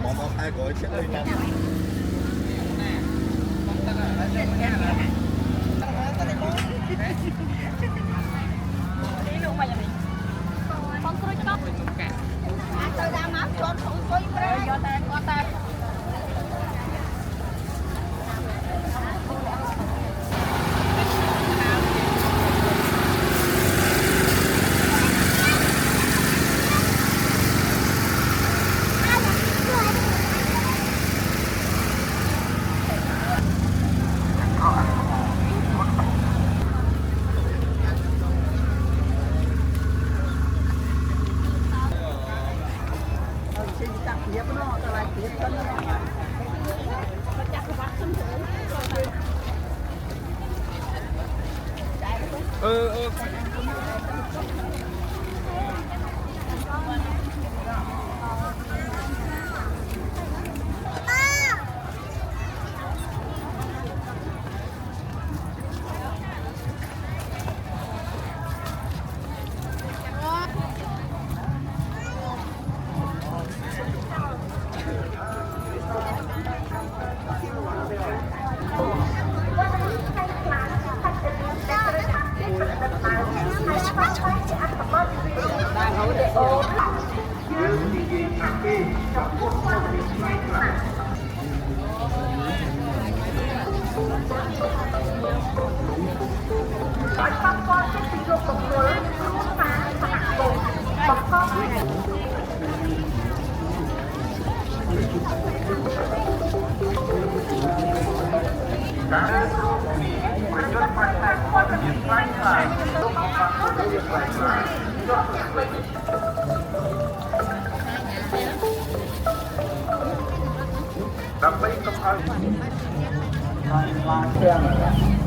món món hai gói sẽ lên năm tôi đang máu trốn không xôi ra do ta có ta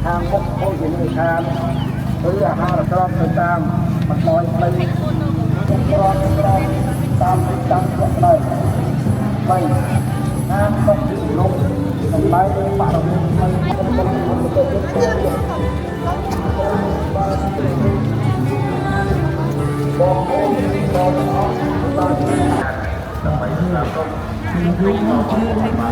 ทางพวกผู้หญิงในทางหรืออาหารกรอบตามมันลอยไปกรอบตามติดตามพวกเราไปน้ำต้องถึงลงต้องไหลป่าเราไม่ต้องบอกโอ้ยบอกเอาตามไปตามต้องดูมา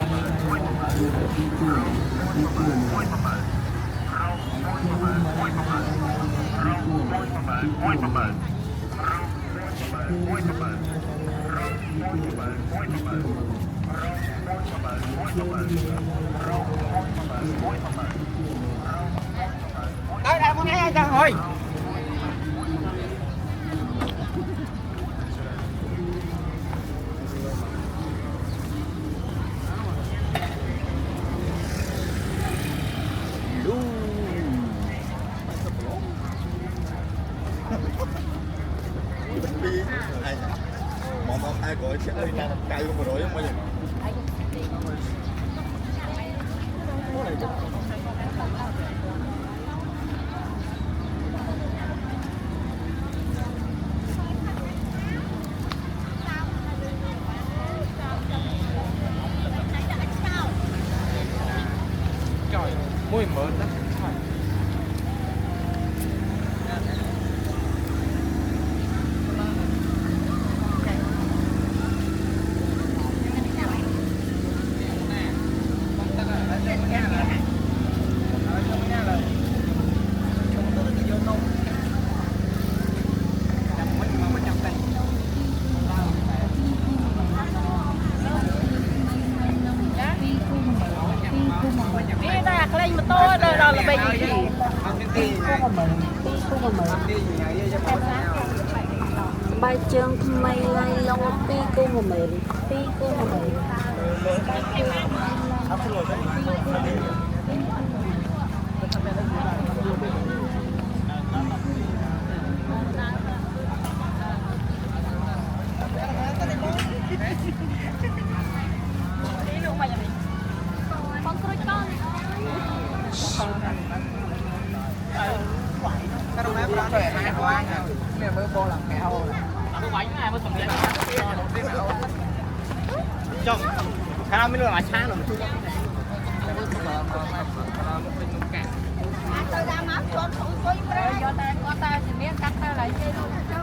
đây đây con nghe cho rồi món món hai gói sẽ lên năm cay luôn rồi không bao giờ trời môi mỡ đó bài trường mày lại lòng pi cô mà mày pi cô mà mày cái đó mấy khỏe hai quá nè mới vô làm kẹo cái quái này mới tổng chồng cái nào mới được là sáng rồi tôi ra máu trốn không tôi do ta có ta thì biết cắt ta lại chơi luôn chứ.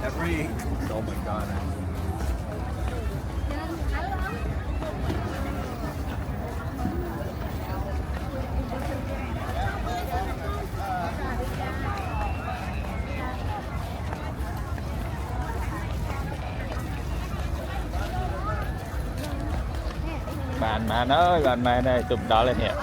Every oh my god. Bạn mà ơi, bạn mà này chụp đó lên hiện.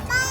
Ba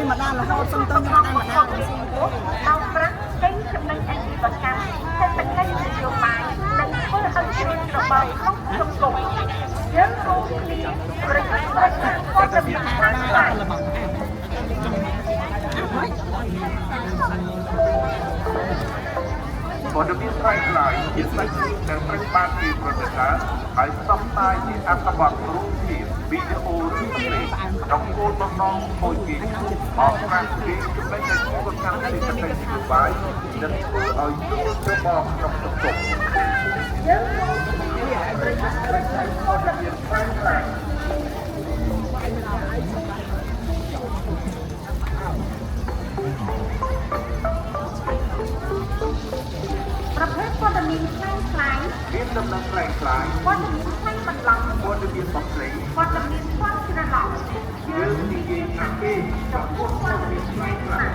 mà đang là hô xung tâm mà đang mà đangเอาប្រាក់ចេញចំណេញអាជីវកម្មសេដ្ឋកិច្ចនយោបាយនិងធ្វើឲ្យជីវិតរបស់ក្នុងសង្គមយើងរួមគ្នាប្រយុទ្ធប្រឆាំងព័ត៌មានខ្លាំងខ្លាយ ព័ត៌មានផ្សាយផ្លាយជាសាច់រឿងដែលត្រូវបានគេប្រកាសហើយផ្សព្វផ្សាយជាអត្ថបទរូបភាពវីដេអូឬសំឡេងក្នុងគោលបំណងមួយគេអបអរពីចំណេញនៃជីវកម្មសេដ្ឋកិច្ចនយោបាយនិងធ្វើឲ្យយុទ្ធសាស្ត្រក្នុងសង្គមយើងរួមគ្នាប្រយុទ្ធប្រឆាំងព័ត៌មានផ្សាយផ្លាយ ប្រភេទព័ត៌មានខ្លាំងខ្លាយ មានដំណឹងខ្លាំងខ្លាយ ព័ត៌មានខ្លាំងបន្លំ ព័ត៌មានបំភ្លៃ ព័ត៌មានស្វ័យច្រឡំ យើងនិយាយថាគេចំពោះព័ត៌មានខ្លាំងខ្លាយ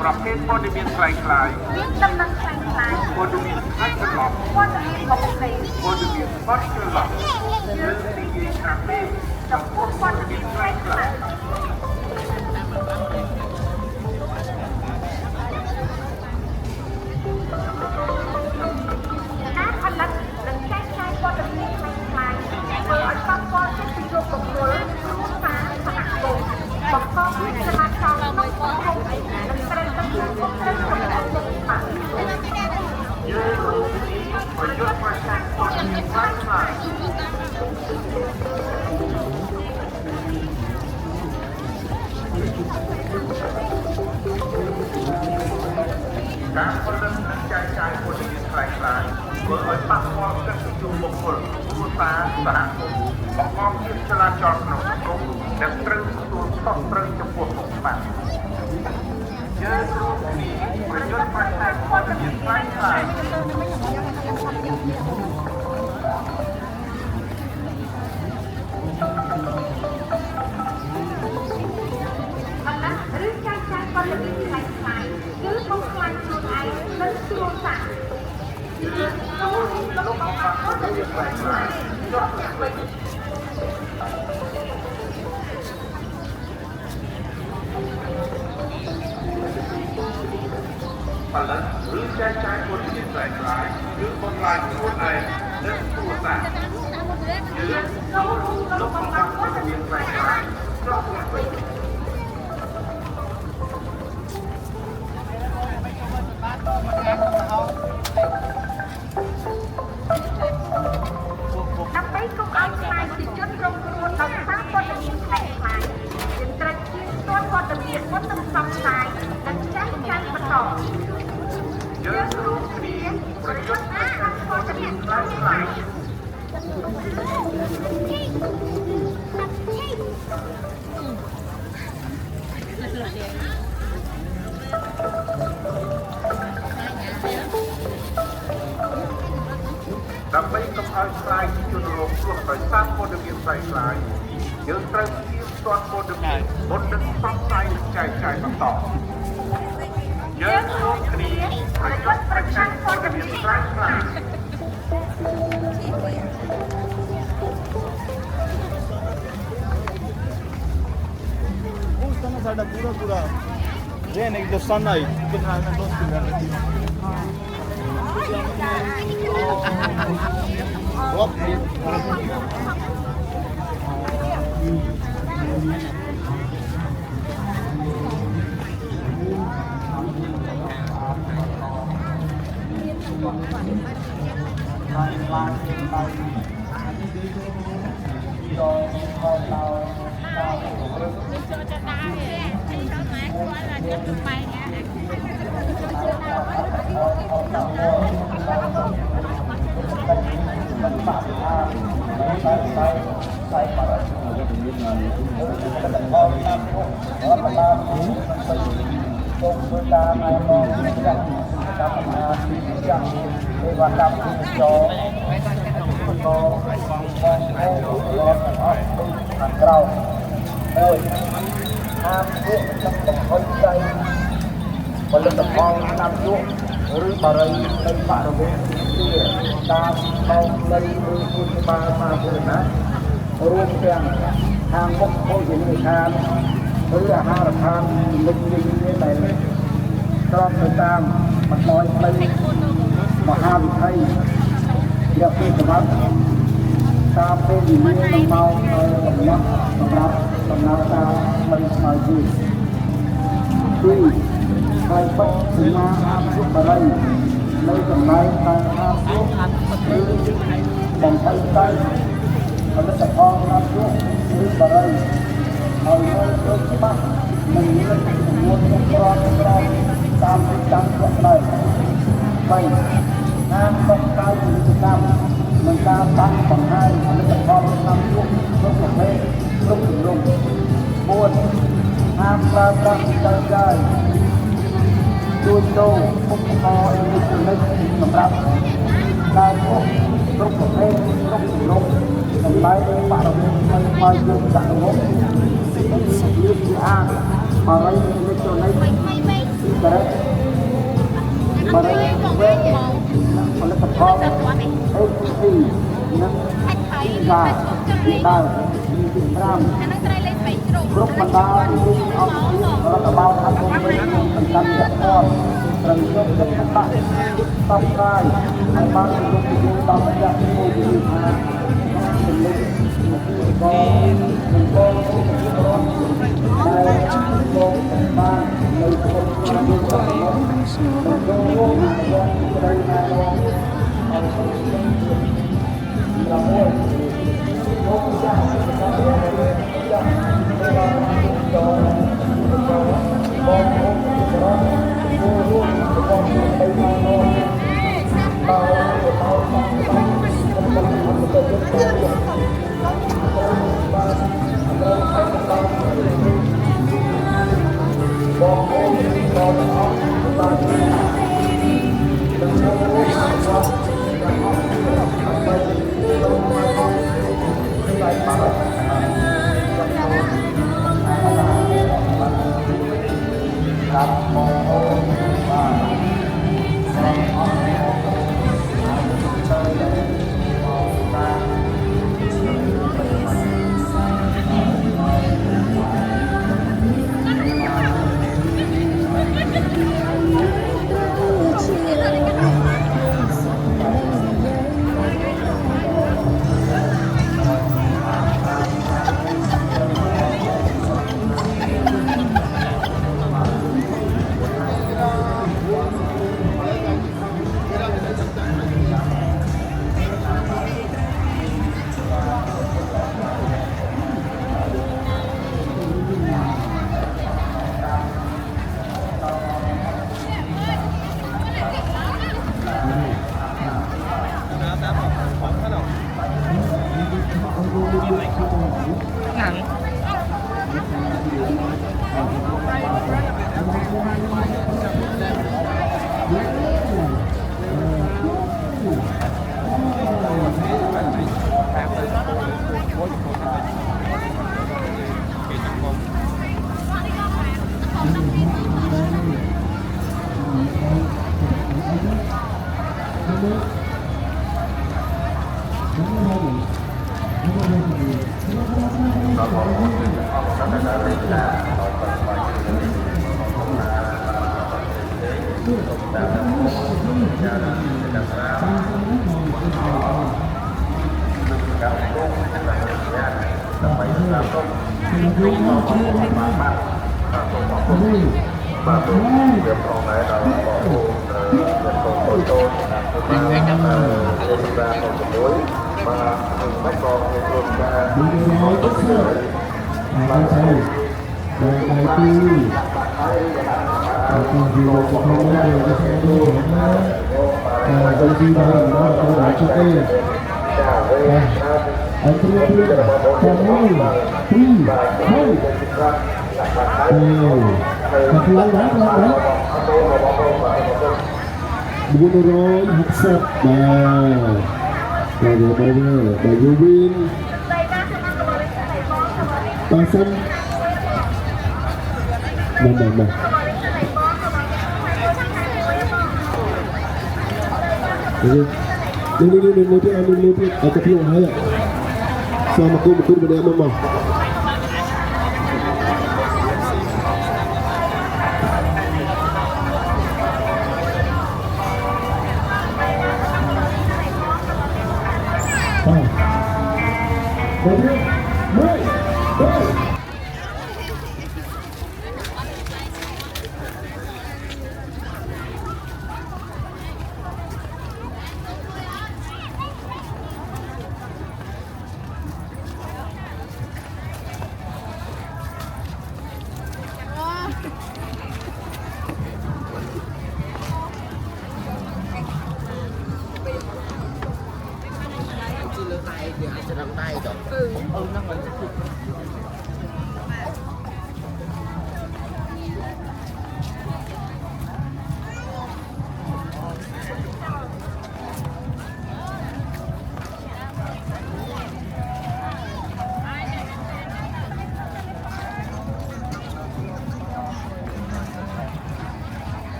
ប្រភេទព័ត៌មានខ្លាំងខ្លាយ មានដំណឹងខ្លាំងខ្លាយ ព័ត៌មានខ្លាំងច្រឡំ ព័ត៌មានបំភ្លៃ ព័ត៌មានស្វ័យច្រឡំយើងនិយាយថាគេចំពោះព័ត៌មានខ្លាំងខ្លាយ ការផលិតនិងចែកចាយព័ត៌មានខ្លាំងខ្លាយធ្វើឲ្យប៉ះពាល់ទៅពីលោកបុគ្គលគ្រួសារសហគមន៍បង្កជាចលាចលក្នុងសង្គមនិងត្រូវទទួលខុសត្រូវរបស់រដ្ឋាភិបាល យើងរួមគ្នាប្រយុទ្ធប្រឆាំងព័ត៌មានខ្លាំងខ្លាយ ការផលិតនិងចែកចាយព័ត៌មានខ្លាំងខ្លាយធ្វើឲ្យប៉ះពាល់ដល់ប្រជាបុគ្គលគ្រួសារសហគមន៍បង្កជាចលាចលក្នុងសង្គមដែលត្រូវទទួលខុសត្រូវចំពោះមុខច្បាប់យើងរួមគ្នាប្រយុទ្ធប្រឆាំងព័ត៌មានខ្លាំងខ្លាយ ផលិតឬចែកចាយព័ត៌មានខ្លាំងខ្លាយគឺបំផ្លាញខ្លួនឯងនិងគ្រួសារ យើងរួមគ្នាលុបបំបាត់ព័ត៌មានខ្លាំងខ្លាយចុះទៅវិញ ផលិតឬចែកចាយព័ត៌មានខ្លាំងខ្លាយគឺបំផ្លាញខ្លួនឯងនិងគ្រួសារយើងរួមគ្នាលុបបំបាត់ព័ត៌មានខ្លាំងខ្លាយចុះទៅវិញ ដើម្បីកុំឲ្យខ្លាយជាជនរងគ្រោះដោយសារព័ត៌មានខ្លាំងខ្លាយយើងត្រូវជៀសទាត់ព័ត៌មានមុននឹងផ្សព្វផ្សាយនិងចែកចាយបន្ត យើងរួមគ្នាប្រយុទ្ធប្រឆាំងព័ត៌ มีคล้ายคล้ายដើម្បីកុំឲ្យខ្លាយជាជនរងគ្រោះដោយសារព័ត៌មានខ្លាំងខ្លាយយើងត្រូវជៀសទាត់ព័ត៌មានមុននឹងផ្សព្វផ្សាយចែកចាយបន្តយើងរួមគ្នាប្រយុទ្ធប្រឆាំងព័ត៌មានខ្លាំងខ្លាយ साडा पूरा पूरा रेन एक जो सन आई के नाल में दोस्त कर रही थीផលិតផលតាមយុឬបរិយានៃបរិវេណទីតាមបោកនៃឬគុណបាលសាធារណៈរួមទាំងខាងមុខភោជនីយដ្ឋានឬអាហារដ្ឋានលំនិយាយដែលស្របទៅតាមបណ្ដោយផ្លូវមហាវិថីយកពីសម្រាប់តាមពេលវេលានិងម៉ោងឲ្យកំណត់សម្រាប់ដំណើរការមិនស្មើគ្នាទីហើយបិទសញ្ញាអាយុបរិយនៅកន្លែងខាងអាយុឬបំពេញទៅផលិតផលអាយុឬបរិយហើយនៅដូចច្បាស់នឹងមានចំនួនគ្រប់គ្រាន់តាមទីតាំងជាក់ស្ដែង3ហាមបង្កើនផលិតកម្មនិងការតាំងបង្ហាញផលិតផលតាមយុគគ្រប់ប្រភេទគ្រប់ទម្រង់4ហាមប្រើប្រាស់ទៅજાય ជួញដូរឧបករណ៍អេឡិចត្រូនិកសម្រាប់ការពុះគ្រប់ប្រភេទគ្រប់ទម្រង់សម្រាប់បរិវេណថ្មីថ្មីយើងចាក់រងលៀបជាអាបរិយាអេឡិចត្រូនិកស៊ីការ៉េតបរិយាវេផលិតផល APC និងការដើរ5 គ្រប់បណ្ដាលវិទ្យាអប់រំរដ្ឋបាលអភិវឌ្ឍប្រចាំจังหวัดត្រូវយកចិត្តទុកដាក់ស្បកាយឲ្យបានគ្រប់គ្រងតាមរយៈមួយវិធីថាជំនុំក៏នឹងបងដែលបងបាននៅក្នុងជំនុំរបស់ក្នុងរួមរបស់ប្រៃណារបស់អរគុណរបស់មកចាស់ចាស់ចាស់បងរួមរបស់ទៅមកបង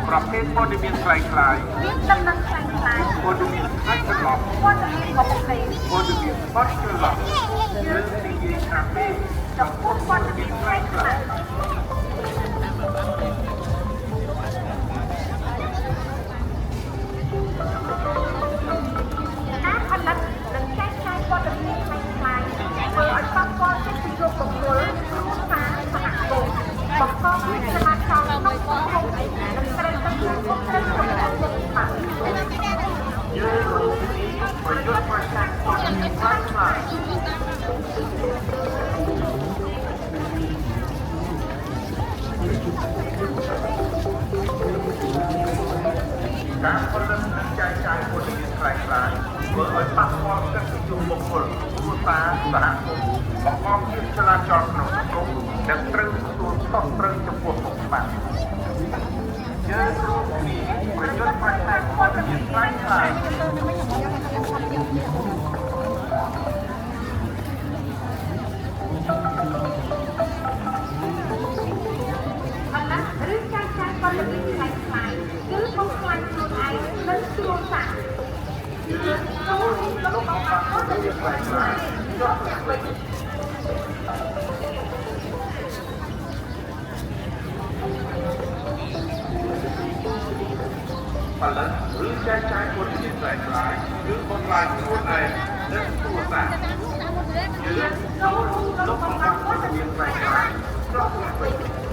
ប្រ ប្រភេទព័ត៌មានខ្លាំងៗមានដំណឹងខ្លាំងៗព័ត៌មានផ្នែកច្រឡំព័ត៌មានមកផ្សេងព័ត៌មានបាត់ច្រឡំយើងនិយាយថាពេលចំពោះព័ត៌មានខ្លាំងៗការផលិតនិងចែកចាយព័ត៌មានខ្លាំងៗធ្វើឲ្យប៉ះពាល់ចិត្តយុត្តិធម៌គ្រួសារសហគមន៍បង្កភាពចលាចលក្នុងសង្គមនិងត្រូវទទួលខុសត្រូវរបស់ពលរដ្ឋយើងរួមគ្នាប្រយុទ្ធប្រឆាំងព័ត៌មានខ្លាំងៗការផលិតនិងចែកចាយព័ត៌មានខ្លាំងៗធ្វើឲ្យប៉ះពាល់កិត្តិយសបុគ្គលគ្រួសារសហគមន៍បង្កភាពចលាចលក្នុងសង្គមនិងត្រូវទទួលខុសត្រូវចំពោះមុខច្បាប់យើងរួមគ្នាប្រយុទ្ធប្រឆាំងព័ត៌មានខ្លាំងៗឬចែកចាយព័ត៌មានខ្លាំងៗគឺបំផ្លាញខ្លួនឯងនិងគ្រួសារយើងចូលរួមក្នុងការព័ត៌មានខ្លាំងៗយកទៅវិញផលិតឬចែកចាយព័ត៌មានខ្លាំងៗគឺបំផ្លាញខ្លួនឯងនិងគ្រួសារយើងចូលរួមក្នុងការព័ត៌មានខ្លាំងៗយកទៅវិញ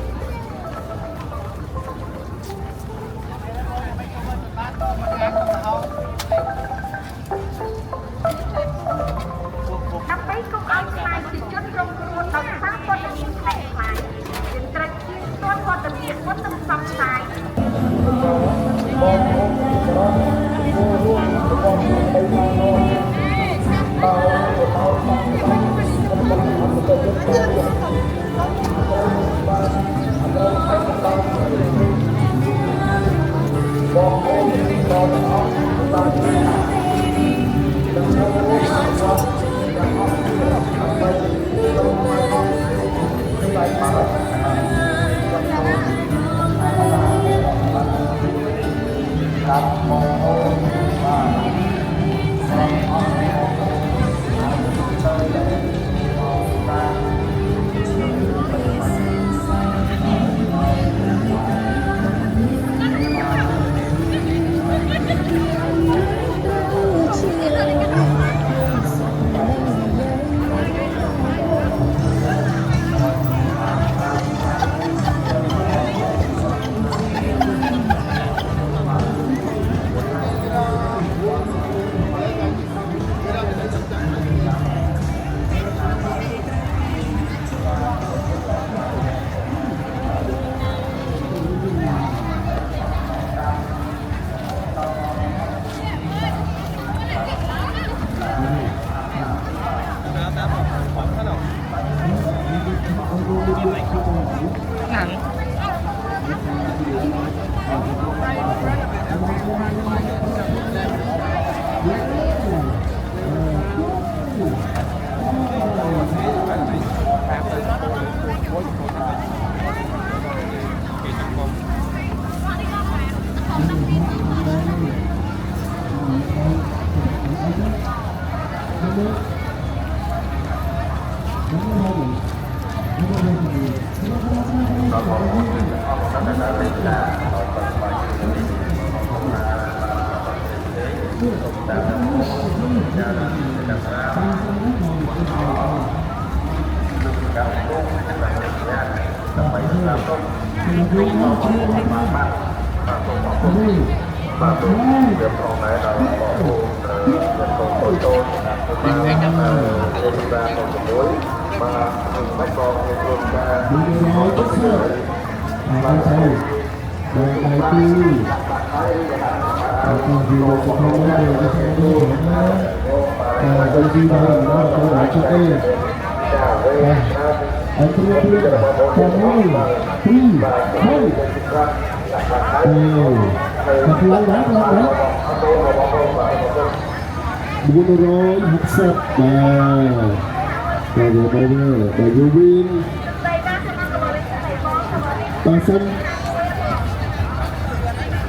ដើម្បីកុំឲ្យខ្លាចជាជនរងគ្រោះដោយសារព័ត៌មានខ្លាំងៗយើងត្រូវជៀសទាត់ព័ត៌មានមុននឹងផ្សព្វផ្សាយ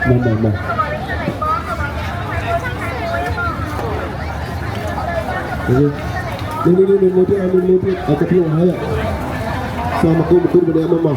Ini aku pilih hal sama aku betul pada mama.